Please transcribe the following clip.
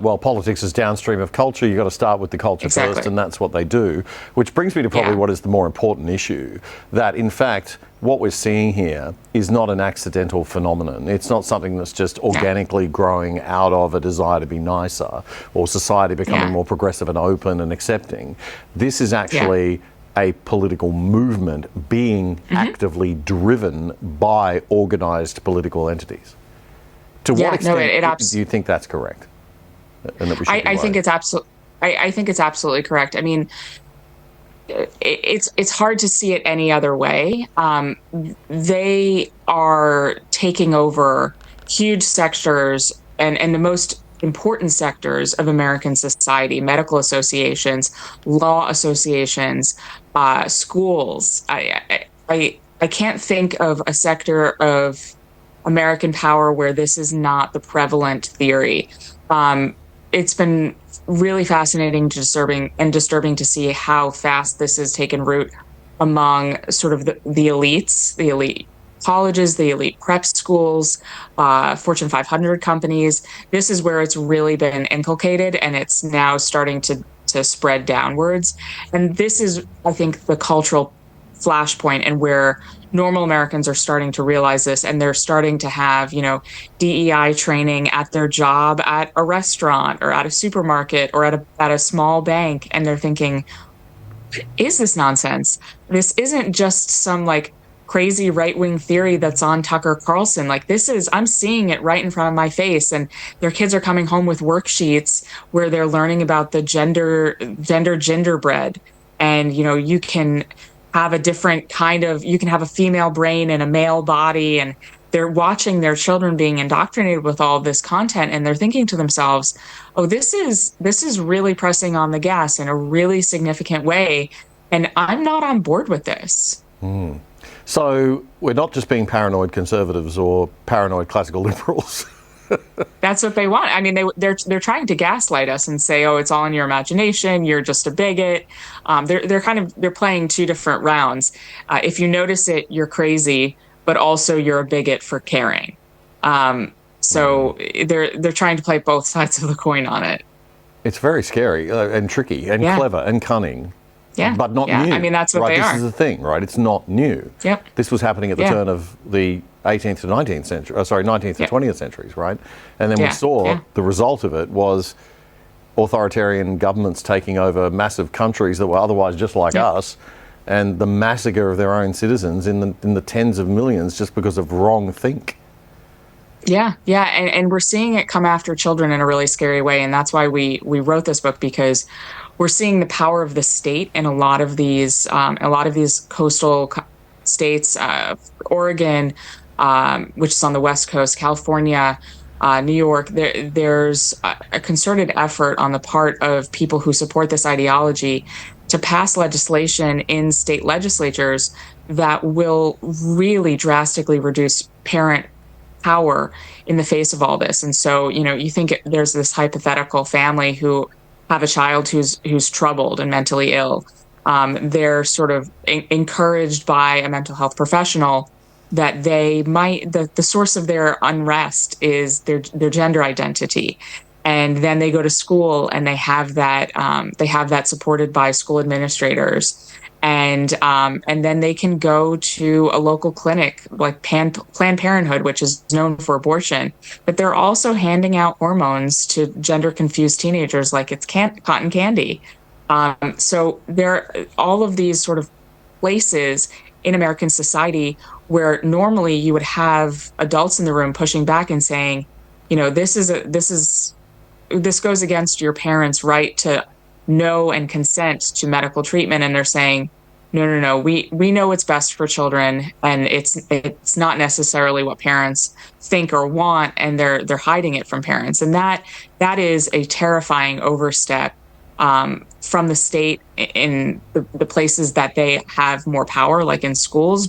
Well, politics is downstream of culture. You've got to start with the culture first, and that's what they do. Which brings me to probably what is the more important issue, that in fact, what we're seeing here is not an accidental phenomenon. It's not something that's just organically growing out of a desire to be nicer or society becoming more progressive and open and accepting. This is actually a political movement being actively driven by organised political entities. To what extent do you think that's correct? And that we should I think it's I think it's absolutely correct. I mean, it's hard to see it any other way. They are taking over huge sectors and the most important sectors of American society: medical associations, law associations, schools. I can't think of a sector of American power where this is not the prevalent theory. It's been really fascinating, disturbing to see how fast this has taken root among sort of the elites, the elite colleges, the elite prep schools, Fortune 500 companies. This is where it's really been inculcated, and it's now starting to spread downwards. And this is, I think, the cultural flashpoint, and where normal Americans are starting to realize this, and they're starting to have, DEI training at their job, at a restaurant or at a supermarket or at a small bank. And they're thinking, is this nonsense? This isn't just some crazy right-wing theory that's on Tucker Carlson. I'm seeing it right in front of my face. And their kids are coming home with worksheets where they're learning about the genderbread. And, you can have a different you can have a female brain and a male body, and they're watching their children being indoctrinated with all this content, and they're thinking to themselves, oh, this is really pressing on the gas in a really significant way, and I'm not on board with this. So we're not just being paranoid conservatives or paranoid classical liberals. That's what they want. I mean, they're trying to gaslight us and say, oh, it's all in your imagination, you're just a bigot. They're playing two different rounds. If you notice it, you're crazy, but also you're a bigot for caring. So they're trying to play both sides of the coin on it. It's very scary and tricky and clever and cunning. But not new. I mean, that's what they are. This is the thing, right? It's not new. This was happening at the turn of the 18th to 19th century, 19th to 20th centuries, right? And then we saw the result of it was authoritarian governments taking over massive countries that were otherwise just like us, and the massacre of their own citizens in the tens of millions just because of wrong think. And we're seeing it come after children in a really scary way, and that's why we wrote this book, because we're seeing the power of the state in a lot of these coastal states, Oregon, which is on the West Coast, California, New York. There's a concerted effort on the part of people who support this ideology to pass legislation in state legislatures that will really drastically reduce parent power in the face of all this. And so, you think there's this hypothetical family who have a child who's troubled and mentally ill. They're sort of encouraged by a mental health professional that the source of their unrest is their gender identity. And then they go to school and they have that supported by school administrators. And then they can go to a local clinic like Planned Parenthood, which is known for abortion, but they're also handing out hormones to gender-confused teenagers like it's cotton candy. So there are all of these sort of places in American society where normally you would have adults in the room pushing back and saying, this goes against your parents' right to know and consent to medical treatment, and they're saying, no, we know what's best for children, and it's not necessarily what parents think or want, and they're hiding it from parents. And that is a terrifying overstep from the state in the places that they have more power, like in schools.